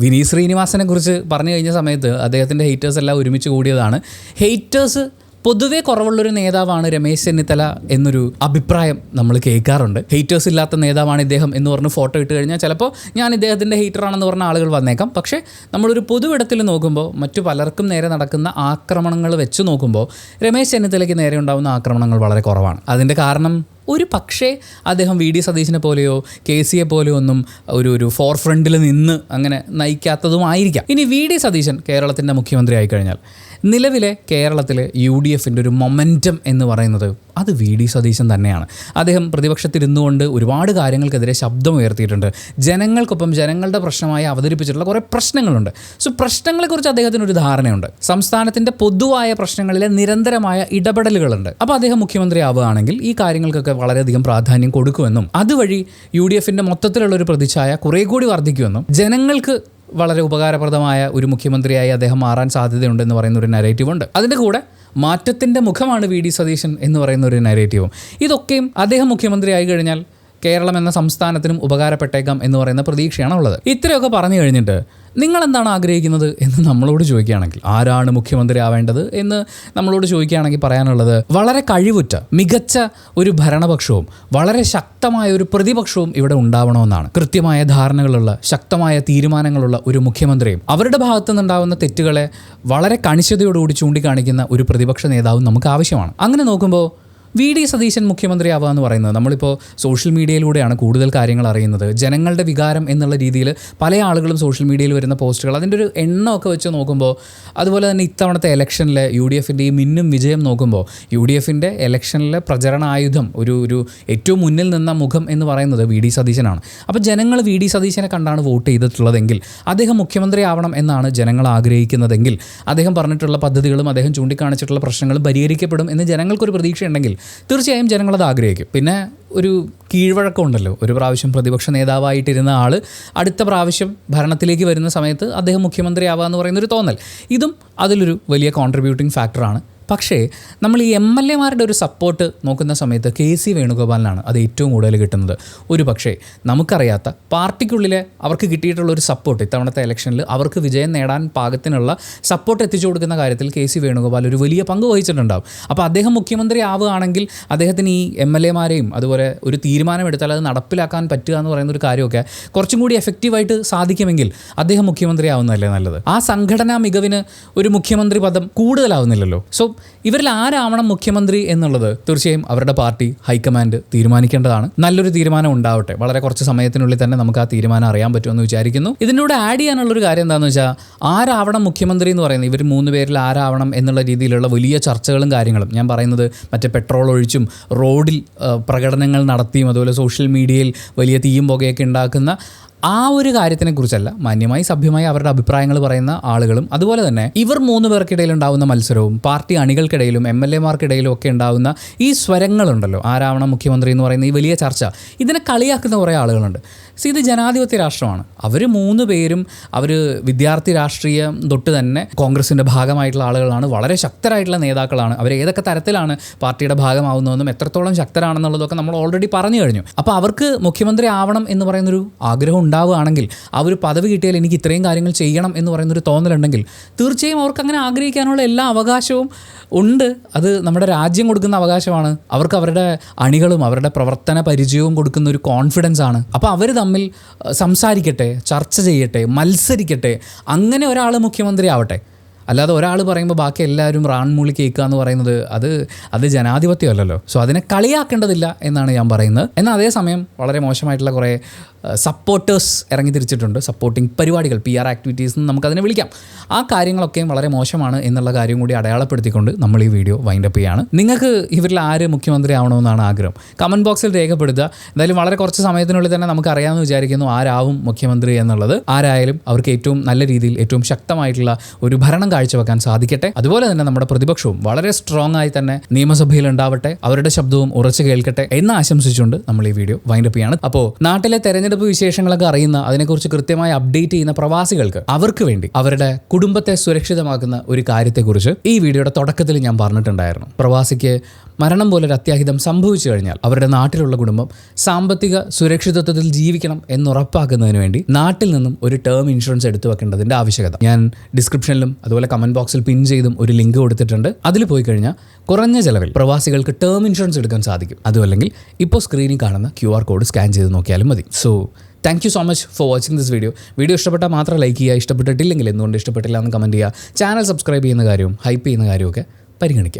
വിനീത് ശ്രീനിവാസനെ കുറിച്ച് പറഞ്ഞു കഴിഞ്ഞ സമയത്ത് അദ്ദേഹത്തിൻ്റെ ഹെയ്റ്റേഴ്സ് എല്ലാം ഒരുമിച്ച് കൂടിയതാണ്. ഹെയ്റ്റേഴ്സ് പൊതുവെ കുറവുള്ളൊരു നേതാവാണ് രമേശ് ചെന്നിത്തല എന്നൊരു അഭിപ്രായം നമ്മൾ കേൾക്കാറുണ്ട്. ഹെയ്റ്റേഴ്സ് ഇല്ലാത്ത നേതാവാണ് ഇദ്ദേഹം എന്ന് പറഞ്ഞ് ഫോട്ടോ ഇട്ട് കഴിഞ്ഞാൽ ചിലപ്പോൾ ഞാൻ ഇദ്ദേഹത്തിൻ്റെ ഹെയ്റ്ററാണെന്ന് പറഞ്ഞ ആളുകൾ വന്നേക്കാം. പക്ഷേ നമ്മളൊരു പൊതുവിടത്തിൽ നോക്കുമ്പോൾ മറ്റു പലർക്കും നേരെ നടക്കുന്ന ആക്രമണങ്ങൾ വെച്ച് നോക്കുമ്പോൾ രമേശ് ചെന്നിത്തലയ്ക്ക് നേരെ ഉണ്ടാകുന്ന ആക്രമണങ്ങൾ വളരെ കുറവാണ്. അതിൻ്റെ കാരണം ഒരു പക്ഷേ അദ്ദേഹം VD സതീശനെ പോലെയോ KCയെ പോലെയോ ഒന്നും ഒരു ഫോർ ഫ്രണ്ടിൽ നിന്ന് അങ്ങനെ നയിക്കാത്തതുമായിരിക്കാം. ഇനി VD സതീശൻ കേരളത്തിൻ്റെ മുഖ്യമന്ത്രി ആയിക്കഴിഞ്ഞാൽ നിലവിലെ കേരളത്തിലെ UDFൻ്റെ ഒരു മൊമെൻറ്റം എന്ന് പറയുന്നത് അത് VD സതീശൻ തന്നെയാണ്. അദ്ദേഹം പ്രതിപക്ഷത്തിരുന്നുകൊണ്ട് ഒരുപാട് കാര്യങ്ങൾക്കെതിരെ ശബ്ദം ഉയർത്തിയിട്ടുണ്ട്. ജനങ്ങൾക്കൊപ്പം ജനങ്ങളുടെ പ്രശ്നമായി അവതരിപ്പിച്ചിട്ടുള്ള കുറേ പ്രശ്നങ്ങളുണ്ട്. സോ പ്രശ്നങ്ങളെക്കുറിച്ച് അദ്ദേഹത്തിനൊരു ധാരണയുണ്ട്. സംസ്ഥാനത്തിൻ്റെ പൊതുവായ പ്രശ്നങ്ങളിലെ നിരന്തരമായ ഇടപെടലുകളുണ്ട്. അപ്പോൾ അദ്ദേഹം മുഖ്യമന്ത്രി ആവുകയാണെങ്കിൽ ഈ കാര്യങ്ങൾക്കൊക്കെ വളരെയധികം പ്രാധാന്യം കൊടുക്കുമെന്നും അതുവഴി UDFൻ്റെ മൊത്തത്തിലുള്ളൊരു പ്രതിച്ഛായ കുറേ കൂടി വർദ്ധിക്കുമെന്നും ജനങ്ങൾക്ക് വളരെ ഉപകാരപ്രദമായ ഒരു മുഖ്യമന്ത്രിയായി അദ്ദേഹം മാറാൻ സാധ്യതയുണ്ടെന്ന് പറയുന്ന ഒരു നരേറ്റീവ് ഉണ്ട്. അതിൻ്റെ കൂടെ മാറ്റത്തിൻ്റെ മുഖമാണ് വി ഡി സതീശൻ എന്ന് പറയുന്ന ഒരു നരേറ്റീവും. ഇതൊക്കെയും അദ്ദേഹം മുഖ്യമന്ത്രിയായി കഴിഞ്ഞാൽ കേരളം എന്ന സംസ്ഥാനത്തിനും ഉപകാരപ്പെട്ടേക്കാം എന്ന് പറയുന്ന പ്രതീക്ഷയാണ് ഉള്ളത്. ഇത്രയൊക്കെ പറഞ്ഞു കഴിഞ്ഞിട്ട് നിങ്ങൾ എന്താണ് ആഗ്രഹിക്കുന്നത് എന്ന് നമ്മളോട് ചോദിക്കുകയാണെങ്കിൽ, ആരാണ് മുഖ്യമന്ത്രി ആവേണ്ടത് എന്ന് നമ്മളോട് ചോദിക്കുകയാണെങ്കിൽ പറയാനുള്ളത്, വളരെ കഴിവുറ്റ മികച്ച ഒരു ഭരണപക്ഷവും വളരെ ശക്തമായ ഒരു പ്രതിപക്ഷവും ഇവിടെ ഉണ്ടാവണമെന്നാണ്. കൃത്യമായ ധാരണകളുള്ള ശക്തമായ തീരുമാനങ്ങളുള്ള ഒരു മുഖ്യമന്ത്രിയും അവരുടെ ഭാഗത്തു നിന്നുണ്ടാകുന്ന തെറ്റുകളെ വളരെ കണിശതയോടുകൂടി ചൂണ്ടിക്കാണിക്കുന്ന ഒരു പ്രതിപക്ഷ നേതാവും നമുക്ക് ആവശ്യമാണ്. അങ്ങനെ നോക്കുമ്പോൾ വി ഡി സതീശൻ മുഖ്യമന്ത്രിയാവുക എന്ന് പറയുന്നത്, നമ്മളിപ്പോൾ സോഷ്യൽ മീഡിയയിലൂടെയാണ് കൂടുതൽ കാര്യങ്ങൾ അറിയുന്നത്. ജനങ്ങളുടെ വികാരം എന്നുള്ള രീതിയിൽ പല ആളുകളും സോഷ്യൽ മീഡിയയിൽ വരുന്ന പോസ്റ്റുകൾ, അതിൻ്റെ ഒരു എണ്ണമൊക്കെ വെച്ച് നോക്കുമ്പോൾ, അതുപോലെ തന്നെ ഇത്തവണത്തെ ഇലക്ഷനിലെ യു ഡി എഫിൻ്റെ ഈ മിന്നും വിജയം നോക്കുമ്പോൾ, യു ഡി എഫിൻ്റെ ഇലക്ഷനിലെ പ്രചരണ ആയുധം, ഒരു ഏറ്റവും മുന്നിൽ നിന്ന മുഖം എന്ന് പറയുന്നത് വി ഡി സതീശനാണ്. അപ്പോൾ ജനങ്ങൾ വി ഡി സതീശനെ കണ്ടാണ് വോട്ട് ചെയ്തിട്ടുള്ളതെങ്കിൽ, അദ്ദേഹം മുഖ്യമന്ത്രി ആവണം എന്നാണ് ജനങ്ങൾ ആഗ്രഹിക്കുന്നതെങ്കിൽ, അദ്ദേഹം പറഞ്ഞിട്ടുള്ള പദ്ധതികളും അദ്ദേഹം ചൂണ്ടിക്കാണിച്ചിട്ടുള്ള പ്രശ്നങ്ങളും പരിഹരിക്കപ്പെടും എന്ന് ജനങ്ങൾക്കൊരു പ്രതീക്ഷയുണ്ടെങ്കിൽ തീർച്ചയായും ജനങ്ങളത് ആഗ്രഹിക്കും. പിന്നെ ഒരു കീഴ്വഴക്കമുണ്ടല്ലോ, ഒരു പ്രാവശ്യം പ്രതിപക്ഷ നേതാവായിട്ടിരുന്ന ആൾ അടുത്ത പ്രാവശ്യം ഭരണത്തിലേക്ക് വരുന്ന സമയത്ത് അദ്ദേഹം മുഖ്യമന്ത്രി ആവുക എന്ന് പറയുന്നൊരു തോന്നൽ, ഇതും അതിലൊരു വലിയ കോൺട്രിബ്യൂട്ടിംഗ് ഫാക്ടറാണ്. പക്ഷേ നമ്മൾ ഈ എം എൽ എമാരുടെ ഒരു സപ്പോർട്ട് നോക്കുന്ന സമയത്ത് കെ സി വേണുഗോപാലിനാണ് അത് ഏറ്റവും കൂടുതൽ കിട്ടുന്നത്. ഒരു പക്ഷേ നമുക്കറിയാത്ത പാർട്ടിക്കുള്ളിലെ അവർക്ക് കിട്ടിയിട്ടുള്ള ഒരു സപ്പോർട്ട്, ഇത്തവണത്തെ ഇലക്ഷനിൽ അവർക്ക് വിജയം നേടാൻ പാകത്തിനുള്ള സപ്പോർട്ട് എത്തിച്ചു കൊടുക്കുന്ന കാര്യത്തിൽ കെ സി വേണുഗോപാൽ ഒരു വലിയ പങ്ക് വഹിച്ചിട്ടുണ്ടാവും. അപ്പോൾ അദ്ദേഹം മുഖ്യമന്ത്രി ആവുകയാണെങ്കിൽ അദ്ദേഹത്തിന് ഈ എം എൽ എമാരെയും അതുപോലെ ഒരു തീരുമാനമെടുത്താൽ അത് നടപ്പിലാക്കാൻ പറ്റുക എന്ന് പറയുന്ന ഒരു കാര്യമൊക്കെ കുറച്ചും കൂടി എഫക്റ്റീവായിട്ട് സാധിക്കുമെങ്കിൽ അദ്ദേഹം മുഖ്യമന്ത്രി ആവുന്നതല്ലേ നല്ലത്. ആ സംഘടനാ മികവിന് ഒരു മുഖ്യമന്ത്രി പദം കൂടുതലാവുന്നില്ലല്ലോ. സോ ഇവരിൽ ആരാവണം മുഖ്യമന്ത്രി എന്നുള്ളത് തീർച്ചയായും അവരുടെ പാർട്ടി ഹൈക്കമാൻഡ് തീരുമാനിക്കേണ്ടതാണ്. നല്ലൊരു തീരുമാനം ഉണ്ടാവട്ടെ. വളരെ കുറച്ച് സമയത്തിനുള്ളിൽ തന്നെ നമുക്ക് ആ തീരുമാനം അറിയാൻ പറ്റുമെന്ന് വിചാരിക്കുന്നു. ഇതിനോട് ആഡ് ചെയ്യാനുള്ളൊരു കാര്യം എന്താണെന്ന് വെച്ചാൽ, ആരാവണം മുഖ്യമന്ത്രി എന്ന് പറയുന്നത്, ഇവർ 3 പേരിൽ ആരാവണം എന്നുള്ള രീതിയിലുള്ള വലിയ ചർച്ചകളും കാര്യങ്ങളും, ഞാൻ പറയുന്നത് മറ്റേ പെട്രോൾ ഒഴിച്ചും റോഡിൽ പ്രകടനങ്ങൾ നടത്തിയും അതുപോലെ സോഷ്യൽ മീഡിയയിൽ വലിയ തീയും പുകയൊക്കെ ഉണ്ടാക്കുന്ന ആ ഒരു കാര്യത്തിനെക്കുറിച്ചല്ല. മാന്യമായി സഭ്യമായി അവരുടെ അഭിപ്രായങ്ങൾ പറയുന്ന ആളുകളും അതുപോലെ തന്നെ ഇവർ 3 പേർക്കിടയിൽ ഉണ്ടാകുന്ന മത്സരവും പാർട്ടി അണികൾക്കിടയിലും എം എൽ എമാർക്കിടയിലും ഒക്കെ ഉണ്ടാകുന്ന ഈ സ്വരങ്ങളുണ്ടല്ലോ, ആരാവണം മുഖ്യമന്ത്രി എന്ന് പറയുന്ന ഈ വലിയ ചർച്ച, ഇതിനെ കളിയാക്കുന്ന കുറേ ആളുകളുണ്ട്. ഇത് ജനാധിപത്യ രാഷ്ട്രമാണ്. അവർ 3 പേരും അവർ വിദ്യാർത്ഥി രാഷ്ട്രീയം തൊട്ട് തന്നെ കോൺഗ്രസിൻ്റെ ഭാഗമായിട്ടുള്ള ആളുകളാണ്, വളരെ ശക്തരായിട്ടുള്ള നേതാക്കളാണ്. അവർ ഏതൊക്കെ തരത്തിലാണ് പാർട്ടിയുടെ ഭാഗമാവുന്നതെന്നും എത്രത്തോളം ശക്തരാണെന്നുള്ളതൊക്കെ നമ്മൾ ഓൾറെഡി പറഞ്ഞു കഴിഞ്ഞു. അപ്പോൾ അവർക്ക് മുഖ്യമന്ത്രി ആവണം എന്ന് പറയുന്നൊരു ആഗ്രഹം ഉണ്ടാവുകയാണെങ്കിൽ, ആ ഒരു പദവി കിട്ടിയാൽ എനിക്ക് ഇത്രയും കാര്യങ്ങൾ ചെയ്യണം എന്ന് പറയുന്നൊരു തോന്നലുണ്ടെങ്കിൽ തീർച്ചയായും അവർക്ക് അങ്ങനെ ആഗ്രഹിക്കാനുള്ള എല്ലാ അവകാശവും ഉണ്ട്. അത് നമ്മുടെ രാജ്യം കൊടുക്കുന്ന അവകാശമാണ്. അവർക്ക് അവരുടെ അണികളും അവരുടെ പ്രവർത്തന പരിചയവും കൊടുക്കുന്ന ഒരു കോൺഫിഡൻസ് ആണ്. അപ്പോൾ അവർ തമ്മിൽ സംസാരിക്കട്ടെ, ചർച്ച ചെയ്യട്ടെ, മത്സരിക്കട്ടെ, അങ്ങനെ ഒരാൾ മുഖ്യമന്ത്രി ആവട്ടെ. അല്ലാതെ ഒരാൾ പറയുമ്പോൾ ബാക്കി എല്ലാവരും റാൺമൂളി കേൾക്കുക എന്ന് പറയുന്നത് അത് ജനാധിപത്യമല്ലല്ലോ. സോ അതിനെ കളിയാക്കേണ്ടതില്ല എന്നാണ് ഞാൻ പറയുന്നത്. എന്നാൽ അതേസമയം വളരെ മോശമായിട്ടുള്ള കുറേ സപ്പോർട്ടേഴ്സ് ഇറങ്ങി തിരിച്ചിട്ടുണ്ട്. സപ്പോർട്ടിങ് പരിപാടികൾ, PR ആക്ടിവിറ്റീസ് എന്ന് നമുക്കതിനെ വിളിക്കാം. ആ കാര്യങ്ങളൊക്കെയും വളരെ മോശമാണ് എന്നുള്ള കാര്യം കൂടി അടയാളപ്പെടുത്തിക്കൊണ്ട് നമ്മൾ ഈ വീഡിയോ വൈൻഡപ്പ് ചെയ്യുകയാണ്. നിങ്ങൾക്ക് ഇവരിൽ ആര് മുഖ്യമന്ത്രി ആവണമെന്നാണ് ആഗ്രഹം? കമൻറ്റ് ബോക്സിൽ രേഖപ്പെടുത്തുക. എന്തായാലും വളരെ കുറച്ച് സമയത്തിനുള്ളിൽ തന്നെ നമുക്ക് അറിയാമെന്ന് വിചാരിക്കുന്നു ആരാവും മുഖ്യമന്ത്രി എന്നുള്ളത്. ആരായാലും അവർക്ക് ഏറ്റവും നല്ല രീതിയിൽ ഏറ്റവും ശക്തമായിട്ടുള്ള ഒരു ഭരണം കാഴ്ചവെക്കാൻ സാധിക്കട്ടെ. അതുപോലെ തന്നെ നമ്മുടെ പ്രതിപക്ഷവും വളരെ സ്ട്രോങ് ആയി തന്നെ നിയമസഭയിൽ ഉണ്ടാവട്ടെ, അവരുടെ ശബ്ദവും ഉറച്ചു കേൾക്കട്ടെ എന്ന് ആശംസിച്ചുകൊണ്ട് നമ്മൾ ഈ വീഡിയോ വൈൻഡപ്പ് ചെയ്യാണ്. അപ്പോൾ നാട്ടിലെ തെരഞ്ഞെടുപ്പ് വിശേഷങ്ങളൊക്കെ അറിയുന്ന, അതിനെക്കുറിച്ച് കൃത്യമായി അപ്ഡേറ്റ് ചെയ്യുന്ന പ്രവാസികൾക്ക്, അവർക്ക് വേണ്ടി അവരുടെ കുടുംബത്തെ സുരക്ഷിതമാക്കുന്ന ഒരു കാര്യത്തെക്കുറിച്ച് ഈ വീഡിയോയുടെ തുടക്കത്തിൽ ഞാൻ പറഞ്ഞിട്ടുണ്ടായിരുന്നു. പ്രവാസിക്ക് മരണം പോലൊരു അത്യാഹിതം സംഭവിച്ചു കഴിഞ്ഞാൽ അവരുടെ നാട്ടിലുള്ള കുടുംബം സാമ്പത്തിക സുരക്ഷിതത്വത്തിൽ ജീവിക്കണം എന്നുറപ്പാക്കുന്നതിന് വേണ്ടി നാട്ടിൽ നിന്നും ഒരു ടേം ഇൻഷുറൻസ് എടുത്തു വെക്കേണ്ടതിൻ്റെ ആവശ്യകത ഞാൻ ഡിസ്ക്രിപ്ഷനിലും അതുപോലെ കമൻറ്റ് ബോക്സിൽ പിൻ ചെയ്തും ഒരു ലിങ്ക് കൊടുത്തിട്ടുണ്ട്. അതിൽ പോയി കഴിഞ്ഞാൽ കുറഞ്ഞ ചിലവിൽ പ്രവാസികൾക്ക് ടേം ഇൻഷുറൻസ് എടുക്കാൻ സാധിക്കും. അതും അല്ലെങ്കിൽ ഇപ്പോൾ സ്ക്രീനിൽ കാണുന്ന QR കോഡ് സ്കാൻ ചെയ്ത് നോക്കിയാലും മതി. So thank you so much for watching this video. Video ഇഷ്ടപ്പെട്ടാൽ മാത്രം ലൈക്ക് ചെയ്യുക, ഇഷ്ടപ്പെട്ടിട്ടില്ലെങ്കിൽ എന്തുകൊണ്ട് ഇഷ്ടപ്പെട്ടില്ല എന്ന് കമൻറ്റ് ചെയ്യുക. ചാനൽ സബ്സ്ക്രൈബ് ചെയ്യുന്ന കാര്യവും ഹൈപ്പ് ചെയ്യുന്ന കാര്യമൊക്കെ പരിഗണിക്കുക.